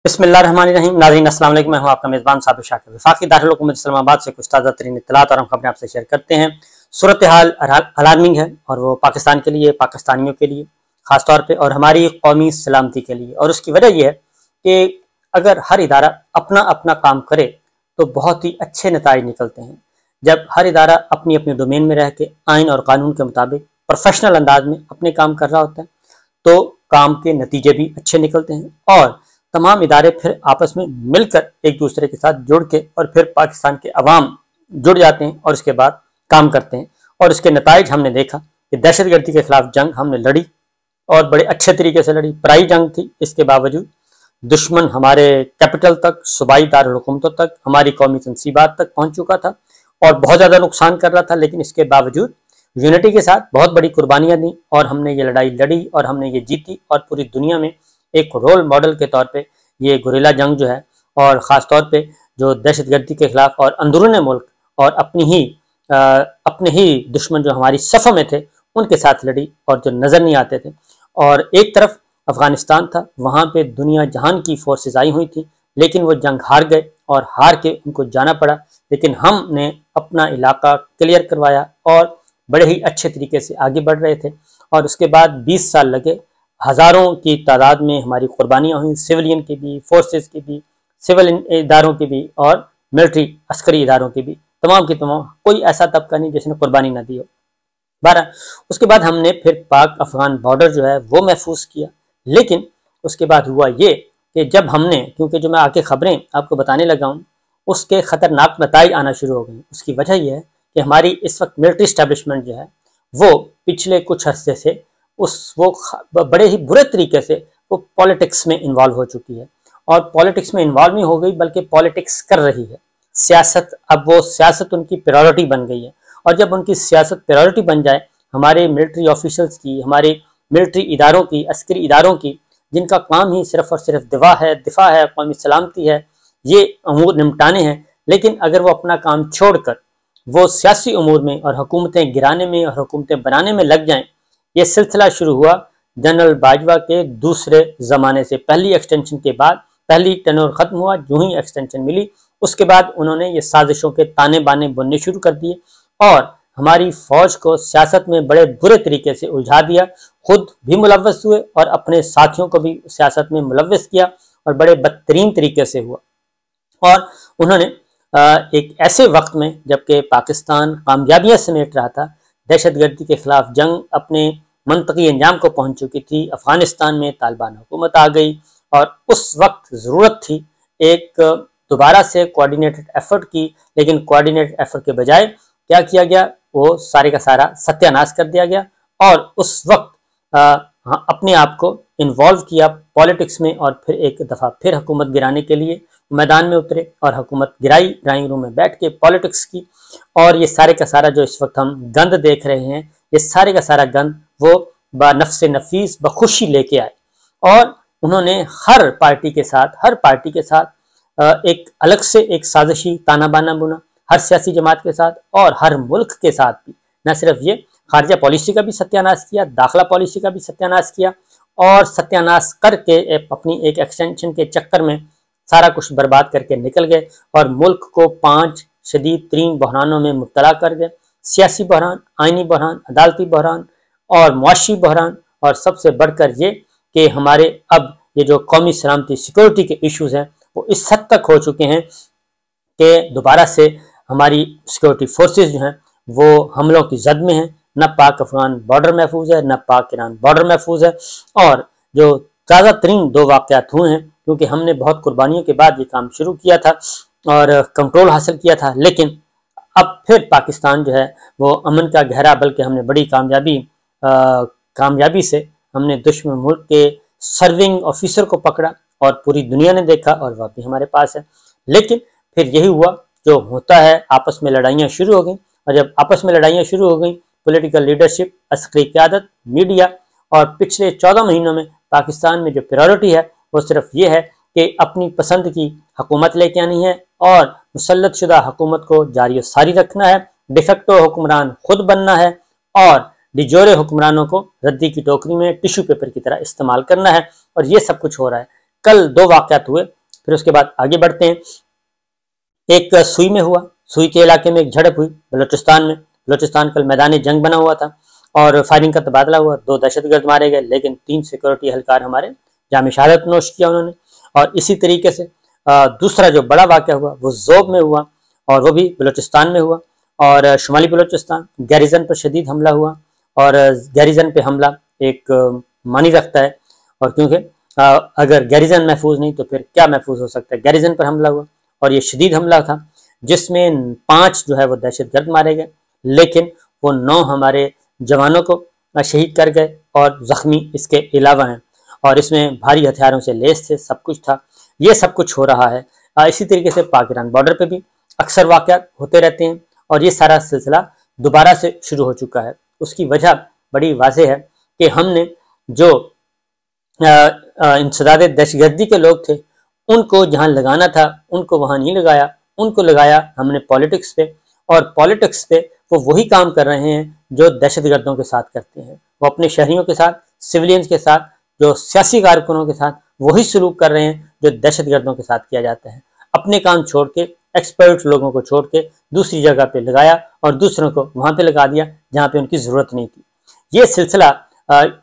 बिस्मिल्लाहिर्रहमानिर्रहीम। नाज़रीन अस्सलाम वालेकुम। मैं हूं आपका मेज़बान साबिर शाकिर। वफाकी दारुल हुकूमत इस्लामाबाद से कुछ ताज़ा तरीन इत्तलात और हम खबरें आपसे शेयर करते हैं। सूरत हाल अलार्मिंग है और वो पाकिस्तान के लिए, पाकिस्तानियों के लिए ख़ासतौर पे और हमारी कौमी सलामती के लिए। और उसकी वजह यह है कि अगर हर इदारा अपना अपना काम करे तो बहुत ही अच्छे नताइज निकलते हैं। जब हर इदारा अपनी अपनी डोमेन में रह के आइन और कानून के मुताबिक प्रोफेशनल अंदाज में अपने काम कर रहा होता है तो काम के नतीजे भी अच्छे निकलते हैं और तमाम इदारे फिर आपस में मिलकर एक दूसरे के साथ जुड़ के और फिर पाकिस्तान के अवाम जुड़ जाते हैं और इसके बाद काम करते हैं। और इसके नताइज हमने देखा कि दहशतगर्दी के खिलाफ जंग हमने लड़ी और बड़े अच्छे तरीके से लड़ी। पराई जंग थी, इसके बावजूद दुश्मन हमारे कैपिटल तक, सूबाई दारुल हुकूमतों तक, हमारी कौमी तनसीबात तक पहुंच चुका था और बहुत ज़्यादा नुकसान कर रहा था। लेकिन इसके बावजूद यूनिटी के साथ बहुत बड़ी कुर्बानियां दी और हमने ये लड़ाई लड़ी और हमने ये जीती और पूरी दुनिया में एक रोल मॉडल के तौर पे ये गुरिल्ला जंग जो है और ख़ास तौर पे जो दहशतगर्दी के खिलाफ और अंदरूनी मुल्क और अपने ही दुश्मन जो हमारी सफ़ों में थे उनके साथ लड़ी और जो नज़र नहीं आते थे। और एक तरफ अफ़गानिस्तान था, वहाँ पे दुनिया जहान की फोर्सेस आई हुई थी लेकिन वो जंग हार गए और हार के उनको जाना पड़ा। लेकिन हमने अपना इलाका क्लियर करवाया और बड़े ही अच्छे तरीके से आगे बढ़ रहे थे। और उसके बाद 20 साल लगे, हज़ारों की तादाद में हमारी कुर्बानियाँ हुई, सिविलियन की भी, फोर्सेस की भी, सिविल इदारों की भी और मिलिट्री अस्करी इदारों की भी, तमाम की तमाम। कोई ऐसा तबका नहीं जिसने कुर्बानी ना दी हो। 12 उसके बाद हमने फिर पाक अफगान बॉर्डर जो है वो महफूज किया। लेकिन उसके बाद हुआ ये कि जब हमने, क्योंकि जो मैं आगे खबरें आपको बताने लगा हूँ उसके ख़तरनाक नताइज आना शुरू हो गए। उसकी वजह यह है कि हमारी इस वक्त मिलिट्री इस्टेब्लिशमेंट जो है वो पिछले कुछ अरसे से वो बड़े ही बुरे तरीके से वो पॉलिटिक्स में इन्वॉल्व हो चुकी है। और पॉलिटिक्स में इन्वॉल्व नहीं हो गई बल्कि पॉलिटिक्स कर रही है। सियासत, अब वो सियासत उनकी प्रायोरिटी बन गई है। और जब उनकी सियासत प्रायोरिटी बन जाए हमारे मिलिट्री ऑफिशल्स की, हमारे मिलिट्री इदारों की, अस्करी इदारों की, जिनका काम ही सिर्फ और सिर्फ दिफा है, कौमी सलामती है, ये अमूर निपटाने हैं, लेकिन अगर वो अपना काम छोड़कर वो सियासी उमूर में और हुकूमतें गिराने में और हुकूमतें बनाने में लग जाएं। ये सिलसिला शुरू हुआ जनरल बाजवा के दूसरे ज़माने से। पहली एक्सटेंशन के बाद, पहली टर्नोवर ख़त्म हुआ, जो ही एक्सटेंशन मिली उसके बाद उन्होंने ये साजिशों के ताने बाने बुनने शुरू कर दिए और हमारी फ़ौज को सियासत में बड़े बुरे तरीके से उलझा दिया। खुद भी मुलव्वस हुए और अपने साथियों को भी सियासत में मुलव्वस किया और बड़े बदतरीन तरीके से हुआ। और उन्होंने एक ऐसे वक्त में जबकि पाकिस्तान कामयाबियां समेट रहा था, दहशतगर्दी के खिलाफ जंग अपने मंतकी अंजाम को पहुंच चुकी थी, अफगानिस्तान में तालिबान हुकूमत आ गई और उस वक्त ज़रूरत थी एक दोबारा से कोऑर्डिनेटेड एफर्ट की। लेकिन कोऑर्डिनेटेड एफर्ट के बजाय क्या किया गया, वो सारे का सारा सत्यानाश कर दिया गया और उस वक्त अपने आप को इन्वॉल्व किया पॉलिटिक्स में और फिर एक दफ़ा फिर हुकूमत गिराने के लिए मैदान में उतरे और हुकूमत गिराई, ड्राइंग रूम में बैठ के पॉलिटिक्स की। और ये सारे का सारा जो इस वक्त हम गंद देख रहे हैं, ये सारे का सारा गंद वो बनफ्स नफीस बखुशी लेके आए और उन्होंने हर पार्टी के साथ एक अलग से एक साजिशी ताना बाना बुना, हर सियासी जमात के साथ और हर मुल्क के साथ भी। न सिर्फ ये, खारजा पॉलिसी का भी सत्यानाश किया, दाखिला पॉलिसी का भी सत्यानाश किया और सत्यानाश करके अपनी एक एक्सटेंशन के चक्कर में सारा कुछ बर्बाद करके निकल गए और मुल्क को 5 शदीद तरीन बहरानों में मुब्तला कर गए। सियासी बहरान, आइनी बहरान, अदालती बहरान और मुआशी बहरान। और सबसे बढ़कर ये कि हमारे अब ये जो कौमी सलामती सिक्योरिटी के इश्यूज हैं वो इस हद तक हो चुके हैं कि दोबारा से हमारी सिक्योरिटी फोर्सेस जो हैं वो हमलों की जद में हैं। न पाक अफगान बॉर्डर महफूज है, न पाक ईरान बॉर्डर महफूज है। और जो ताज़ा तरीन 2 वाक़यात हुए हैं, क्योंकि हमने बहुत कुर्बानियों के बाद ये काम शुरू किया था और कंट्रोल हासिल किया था, लेकिन अब फिर पाकिस्तान जो है वो अमन का गहरा, बल्कि हमने बड़ी कामयाबी से हमने दुश्मन मुल्क के सर्विंग ऑफिसर को पकड़ा और पूरी दुनिया ने देखा और वह भी हमारे पास है। लेकिन फिर यही हुआ जो होता है, आपस में लड़ाइयाँ शुरू हो गई और जब आपस में लड़ाइयाँ शुरू हो गई, पॉलिटिकल लीडरशिप, अस्करी क़यादत, मीडिया और पिछले 14 महीनों में पाकिस्तान में जो प्रायोरिटी है वो सिर्फ ये है कि अपनी पसंद की हुकूमत लेके आनी है और मुसल्लत शुदा हुकूमत को जारी सारी रखना है, डिफेक्टो हुक्मरान खुद बनना है और डिजोरे हुक्मरानों को रद्दी की टोकरी में टिश्यू पेपर की तरह इस्तेमाल करना है। और ये सब कुछ हो रहा है। कल 2 वाक़यात हुए, फिर उसके बाद आगे बढ़ते हैं। एक सुई में हुआ, सुई के इलाके में एक झड़प हुई बलूचिस्तान में। बलूचिस्तान कल मैदान जंग बना हुआ था और फायरिंग का तबादला हुआ, 2 दहशतगर्द मारे गए, लेकिन 3 सिक्योरिटी एहलकार हमारे जाम शहादत नोश किया उन्होंने। और इसी तरीके से दूसरा जो बड़ा वाक़या हुआ वो ज़ोब में हुआ, और वो भी बलूचिस्तान में हुआ, और शुमाली बलूचिस्तान गैरिजन पर शदीद हमला हुआ, और गैरिजन पे हमला एक मानी रखता है, और क्योंकि अगर गैरिजन महफूज नहीं तो फिर क्या महफूज हो सकता है। गैरिजन पर हमला हुआ और ये शदीद हमला था, जिसमें 5 जो है वो दहशतगर्द मारे गए, लेकिन वो 9 हमारे जवानों को शहीद कर गए और जख्मी इसके अलावा हैं, और इसमें भारी हथियारों से लेस थे, सब कुछ था। ये सब कुछ हो रहा है। इसी तरीके से पाक ईरान बॉर्डर पे भी अक्सर वाक़यात होते रहते हैं, और ये सारा सिलसिला दोबारा से शुरू हो चुका है। उसकी वजह बड़ी वाज़ेह है कि हमने जो इंसदाद दहशतगर्दी के लोग थे उनको जहां लगाना था उनको वहां नहीं लगाया, उनको लगाया हमने पॉलिटिक्स पे, और पॉलिटिक्स पे वो वही काम कर रहे हैं जो दहशतगर्दों के साथ करते हैं। वो अपने शहरियों के साथ, सिविलियंस के साथ, जो सियासी कारकुनों के साथ वही सलूक कर रहे हैं जो दहशतगर्दों के साथ किया जाता है। अपने काम छोड़ के, एक्सपर्ट लोगों को छोड़ के दूसरी जगह पे लगाया और दूसरों को वहां पे लगा दिया जहां पे उनकी जरूरत नहीं थी। ये सिलसिला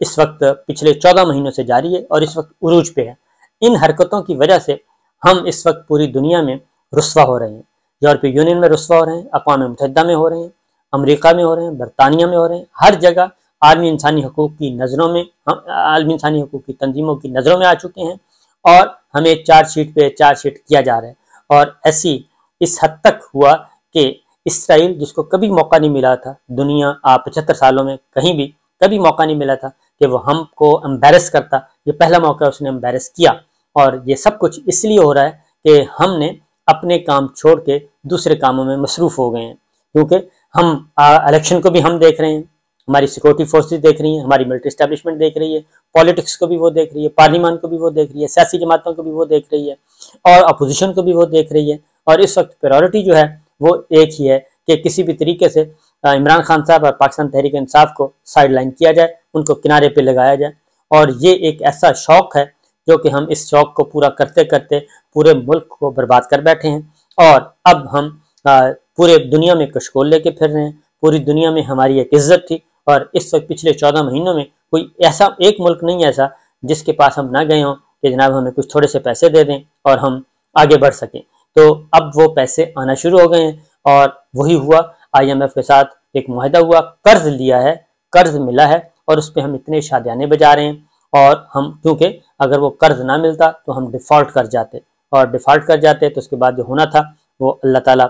इस वक्त पिछले 14 महीनों से जारी है और इस वक्त उरूज पे है। इन हरकतों की वजह से हम इस वक्त पूरी दुनिया में रुस्वा हो रहे हैं। यूरोपीय यूनियन में रुस्वा हो रहे हैं, अक़वाम मुत्तहिदा में हो रहे हैं, अमेरिका में हो रहे हैं, बरतानिया में हो रहे हैं, हर जगह आलमी इंसानी हकूक़ की नज़रों में, आलमी इंसानी हकूक़ की तंजीमों की नज़रों में आ चुके हैं, और हमें चार्जशीट पे चार्जशीट किया जा रहा है। और ऐसी इस हद तक हुआ कि इसराइल, जिसको कभी मौका नहीं मिला था दुनिया 75 सालों में कहीं भी कभी मौका नहीं मिला था कि वो हमको एम्बेरस करता, ये पहला मौका उसने एम्बेरस किया। और ये सब कुछ इसलिए हो रहा है कि हमने अपने काम छोड़ के दूसरे कामों में मसरूफ़ हो गए हैं, क्योंकि हम इलेक्शन को भी हम देख रहे हैं, हमारी सिक्योरिटी फोर्सेस देख रही हैं, हमारी मिलिट्री एस्टेब्लिशमेंट देख रही है, पॉलिटिक्स को भी वो देख रही है, पार्लियामान को भी वो देख रही है, सियासी जमातों को भी वो देख रही है, और अपोजिशन को भी वो देख रही है। और इस वक्त प्रायोरिटी जो है वो एक ही है कि किसी भी तरीके से इमरान खान साहब और पाकिस्तान तहरीक इंसाफ को साइड लाइन किया जाए, उनको किनारे पे लगाया जाए। और ये एक ऐसा शौक है जो कि हम इस शौक को पूरा करते करते पूरे मुल्क को बर्बाद कर बैठे हैं, और अब हम पूरे दुनिया में कशकोल लेके फिर रहे हैं। पूरी दुनिया में हमारी एक इज्जत थी, और इस वक्त पिछले 14 महीनों में कोई ऐसा एक मुल्क नहीं ऐसा जिसके पास हम ना गए हों कि जनाब हमें कुछ थोड़े से पैसे दे दें और हम आगे बढ़ सकें। तो अब वो पैसे आना शुरू हो गए हैं, और वही हुआ। IMF के साथ एक मुआहदा हुआ, कर्ज लिया है, कर्ज मिला है, और उस पर हम इतने शादियाने बजा रहे हैं। और हम, क्योंकि अगर वो कर्ज ना मिलता तो हम डिफ़ॉल्ट कर जाते, और डिफ़ॉल्ट कर जाते तो उसके बाद जो होना था वो अल्लाह ताला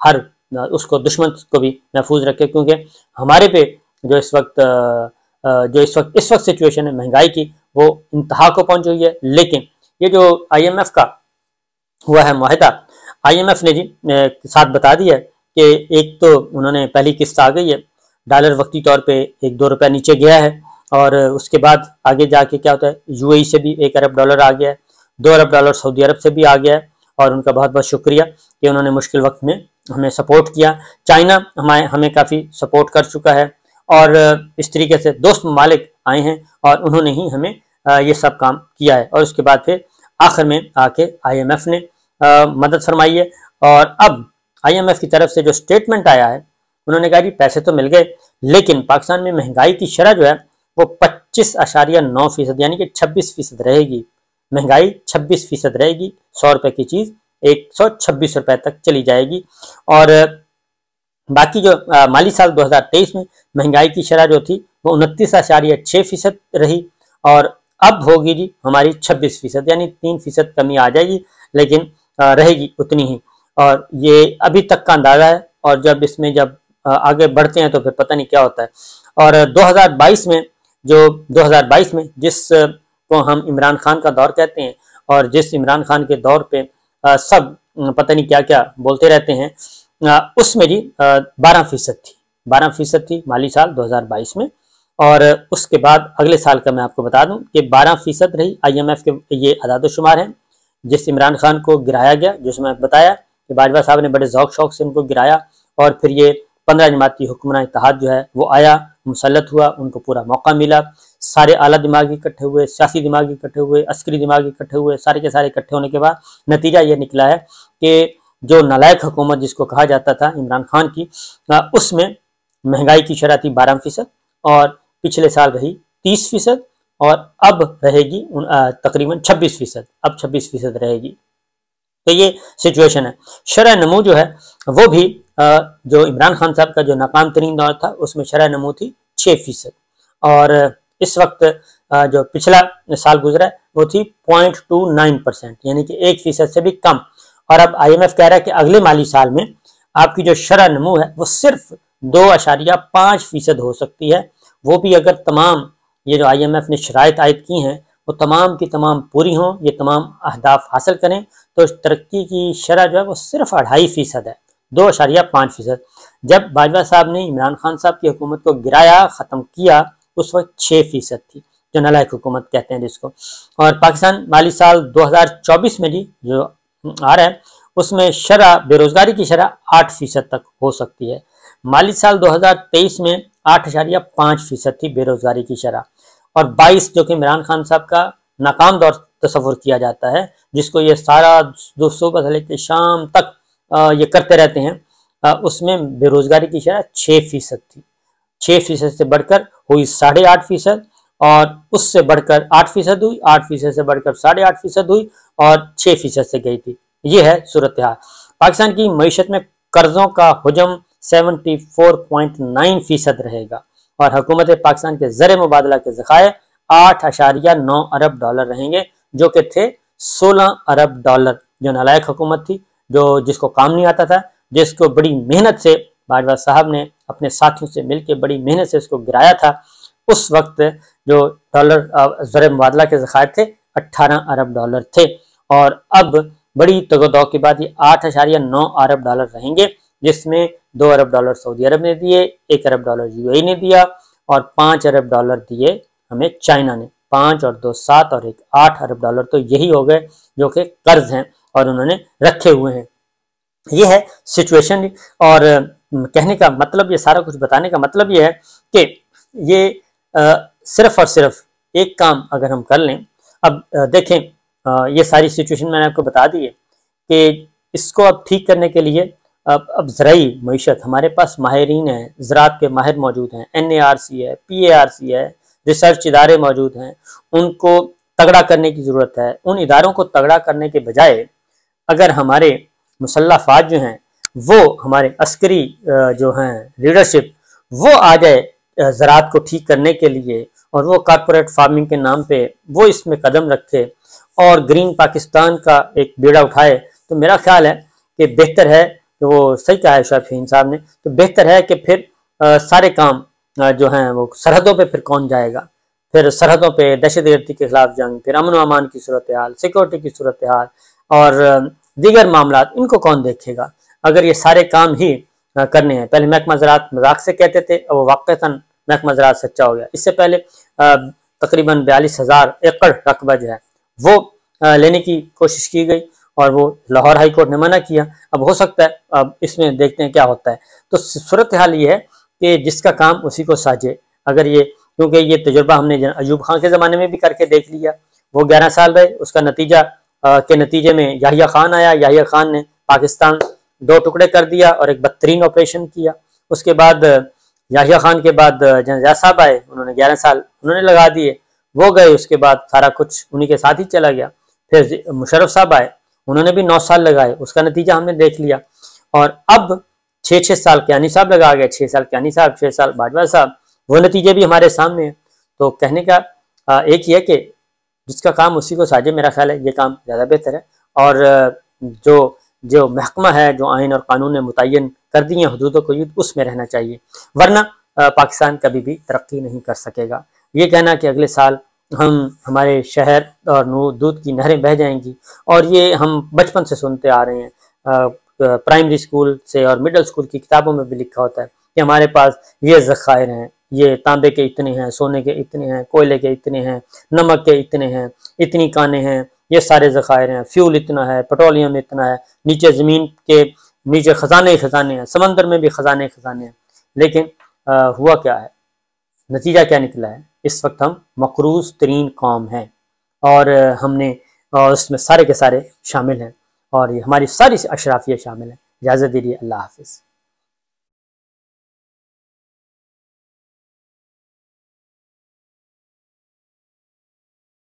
हर उसको दुश्मन को भी महफूज रखे, क्योंकि हमारे पे जो इस वक्त सिचुएशन है महंगाई की, वो इंतहा को पहुंच गई है। लेकिन ये जो IMF का हुआ है मुआहदा, IMF ने जी साथ बता दिया है कि एक तो उन्होंने पहली किस्त आ गई है, डॉलर वक्ती तौर पे 1-2 रुपया नीचे गया है, और उसके बाद आगे जाके क्या होता है, UAE से भी $1 अरब आ गया है, $2 अरब सऊदी अरब से भी आ गया है, और उनका बहुत बहुत शुक्रिया कि उन्होंने मुश्किल वक्त में हमें सपोर्ट किया। चाइना हमें काफ़ी सपोर्ट कर चुका है, और इस तरीके से दोस्त ममालिक आए हैं और उन्होंने ही हमें ये सब काम किया है। और उसके बाद फिर आखिर में आके IMF ने मदद फरमाई है। और अब IMF की तरफ से जो स्टेटमेंट आया है, उन्होंने कहा जी पैसे तो मिल गए, लेकिन पाकिस्तान में महंगाई की शरह जो है वो 25.9% यानी कि 26% रहेगी। महंगाई 26% रहेगी, 100 रुपए की चीज़ 126 रुपए तक चली जाएगी। और बाकी जो माली साल 2023 में महंगाई की शरह जो थी वो 29.6% रही, और अब होगी जी हमारी 26%, यानी 3% कमी आ जाएगी, लेकिन रहेगी उतनी ही। और ये अभी तक का अंदाजा है, और जब आगे बढ़ते हैं तो फिर पता नहीं क्या होता है। और 2022 में जिस को हम इमरान खान का दौर कहते हैं, और जिस इमरान खान के दौर पे सब पता नहीं क्या क्या बोलते रहते हैं, उसमें जी 12% थी माली साल 2022 में। और उसके बाद अगले साल का मैं आपको बता दूं कि 12% रही। IMF के ये अदाद-ओ-शुमार हैं जिस इमरान खान को गिराया गया, जिसमें बताया कि बाजवा साहब ने बड़े ज़ौक शौक से उनको गिराया, और फिर ये 15 जमाती हुक्मरान इत्तेहाद जो है वो आया, मुसल्लत हुआ, उनको पूरा मौका मिला, सारे आला दिमाग इकट्ठे हुए, सियासी दिमाग इकट्ठे हुए, अस्करी दिमाग इकट्ठे हुए, सारे के सारे इकट्ठे होने के बाद नतीजा ये निकला है कि जो नालायक हुकूमत जिसको कहा जाता था इमरान खान की, उसमें महंगाई की शरह थी 12% और पिछले साल रही 30% और अब रहेगी तकरीबन 26%, अब 26% रहेगी। तो ये सिचुएशन है। शरह नमू जो है वो भी जो इमरान खान साहब का जो नाकाम तरीन दौर था उसमें शरह नमू थी 6%, और इस वक्त जो पिछला साल गुजरा है वो थी 0.29%, यानी कि 1% से भी कम। और अब IMF कह रहा है कि अगले माली साल में आपकी जो शरह नमू है वो सिर्फ 2.5% हो सकती है, वो भी अगर तमाम ये जो IMF ने शराइत आयद की हैं वो तमाम की तमाम पूरी हों, ये तमाम अहदाफ हासिल करें, तो तरक्की की शरह जो है वो सिर्फ 2.5% है, 2.5%। जब बाजवा साहब ने इमरान खान साहब की हुकूमत को गिराया, ख़त्म किया, उस वक्त 6% थी, जो नालायक हुकूमत कहते हैं जिसको। और पाकिस्तान माली साल 2024 में जी जो आ रहा है उसमें शरह बेरोजगारी की शरह 8% तक हो सकती है। माली साल 2023 में 8.5% थी बेरोजगारी की शरह, और 22 जो कि इमरान खान साहब का नाकाम दौर तस्वुर किया जाता है, जिसको ये सारा सुबह से लेकर शाम तक ये करते रहते हैं, उसमें बेरोजगारी की शरह 6% थी। 6% से बढ़कर हुई 8.5%, और उससे बढ़कर 8% हुई, 8% से बढ़कर 8.5% हुई, और 6% से गई थी। ये है सूरत हाल। पाकिस्तान की मईशत में कर्जों का हुजम 74.9% रहेगा, और हुकूमत पाकिस्तान के ज़र मुबादला के ज़खायर 8.9 अरब डॉलर रहेंगे, जो कि थे 16 अरब डॉलर। जो नालायक हुकूमत थी, जो जिसको काम नहीं आता था, जिसको बड़ी मेहनत से बाजवा साहब ने अपने साथियों से मिलकर बड़ी मेहनत से इसको गिराया था, उस वक्त जो डॉलर ज़र मुबादला के ज़खायर थे 18 अरब डॉलर थे, और अब बड़ी तगदौ के बाद ये 8.9 अरब डॉलर रहेंगे, जिसमें 2 अरब डॉलर सऊदी अरब ने दिए, 1 अरब डॉलर UAE ने दिया, और 5 अरब डॉलर दिए हमें चाइना ने। 5 और 2 7 और 1 8 अरब डॉलर तो यही हो गए जो कि कर्ज हैं और उन्होंने रखे हुए हैं। ये है सिचुएशन। और कहने का मतलब, ये सारा कुछ बताने का मतलब ये है कि ये सिर्फ और सिर्फ एक काम अगर हम कर लें। अब देखें, ये सारी सिचुएशन मैंने आपको बता दी है कि इसको अब ठीक करने के लिए अब ज़राई मईशत हमारे पास माहिरीन हैं, ज़राअत के माहिर मौजूद हैं, NARC है, PARC है, रिसर्च इदारे मौजूद हैं, उनको तगड़ा करने की ज़रूरत है। उन इदारों को तगड़ा करने के बजाय अगर हमारे मुसल्लह फ़ौज जो हैं, वो हमारे अस्करी जो हैं लीडरशिप, वो आ जाए ज़राअत को ठीक करने के लिए, और वो कारपोरेट फार्मिंग के नाम पे वो इसमें कदम रखे और ग्रीन पाकिस्तान का एक बीड़ा उठाए, तो मेरा ख्याल है कि बेहतर है कि वो सही कहा है शोएब शाहीन साहब ने, तो बेहतर है कि फिर सारे काम जो हैं वो सरहदों पे फिर कौन जाएगा, फिर सरहदों पे दहशतगर्दी के खिलाफ जंग, फिर अमन व अमान की सूरत हाल, सिक्योरिटी की सूरत हाल और दीगर मामला, इनको कौन देखेगा अगर ये सारे काम ही करने हैं। पहले महकमा ज़राअत मजाक से कहते थे, और वो वाक़तन महकमा ज़राअत सच्चा हो गया। इससे पहले तकरीबन 42,000 एकड़ रकबा जो है वो लेने की कोशिश की गई, और वो लाहौर हाई कोर्ट ने मना किया। अब हो सकता है, अब इसमें देखते हैं क्या होता है। तो सूरत हाल ये है कि जिसका काम उसी को साजे। अगर ये, क्योंकि ये तजुर्बा हमने अयूब खान के ज़माने में भी करके देख लिया, वो 11 साल रहे, उसका नतीजा के नतीजे में याहिया खान आया। याहिया खान ने पाकिस्तान 2 टुकड़े कर दिया और एक बदतरीन ऑपरेशन किया। उसके बाद याहिया खान के बाद जनरल साहब आए, उन्होंने 11 साल उन्होंने लगा दिए, वो गए, उसके बाद सारा कुछ उन्हीं के साथ ही चला गया। फिर मुशर्रफ साहब आए, उन्होंने भी 9 साल लगाए, उसका नतीजा हमने देख लिया। और अब 6-6 साल कियानी साहब लगा गए, 6 साल कियानी साहब, 6 साल बाजवा साहब, वो नतीजे भी हमारे सामने हैं। तो कहने का एक ही है कि जिसका काम उसी को साजे। मेरा ख्याल है ये काम ज़्यादा बेहतर है, और जो महकमा है, जो आइन और कानून ने मुतय्यन कर दी हैं हदूदों को, उसमें रहना चाहिए, वरना पाकिस्तान कभी भी तरक्की नहीं कर सकेगा। ये कहना कि अगले साल हमारे शहर और दूध की नहरें बह जाएंगी, और ये हम बचपन से सुनते आ रहे हैं, प्राइमरी स्कूल से और मिडिल स्कूल की किताबों में भी लिखा होता है कि हमारे पास ये ज़खायर हैं, ये तांबे के इतने हैं, सोने के इतने हैं, कोयले के इतने हैं, नमक के इतने हैं, इतनी कानें हैं, ये सारे ज़खायर हैं, फ्यूल इतना है, पेट्रोलियम इतना है, नीचे ज़मीन के नीचे ख़जाने ख़जाने हैं, समंदर में भी ख़जाने ख़जाने हैं। लेकिन हुआ क्या है, नतीजा क्या निकला है? इस वक्त हम मकरूज तरीन कौम हैं और हमने उसमें सारे के सारे शामिल हैं और ये हमारी सारी अशराफिया शामिल हैं। इजाज़त दीजिए, अल्लाह हाफिज़।